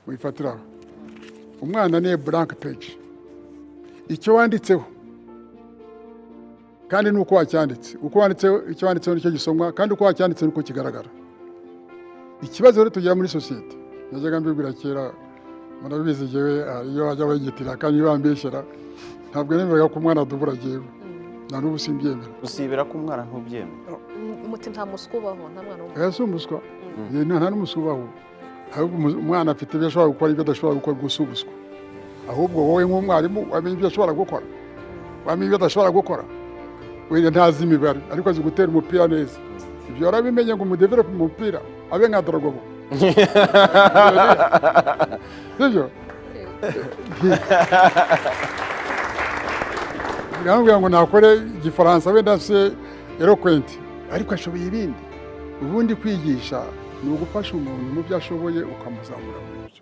wifatiraho umwana ni blank page icyo wanditseho kandi nuko wacyanditse uko wanditseho icyo wanditseho nicyo gisomwa kandi uko wacyanditse nuko kigaragara ikibazo rero tugira muri societe najyaga mbibwira kera murabizi jewe iyo wajya wegitira kandi bambeshyera ntabwo nemeraga ko umwana dubura jewe na n'ubu simbyemera usibira ko umwana ntubyemera umutima nta muswa ubaho nta mwana w'umuntu ese umuswa nta n'umuswa ubaho ahubwo umwana afite ibyo ashobora gukora ibyo adashobora gukora gusa ubuswa ahubwo wowe nk'umwarimu wamenye ibyo ashobora gukora wamenye ibyo adashobora gukora wenda ntazi imibare ariko azi gutera umupira neza ibyo warabimenye ngo umudevelope umupira abe nka Drogobo sibyo ngamubwira ngo nakore igifaransa wenda se eloquent ariko ashoboye ibindi ubundi kwigisha ni ugufasha umuntu mu byo ashoboye ukamuzamura mu byo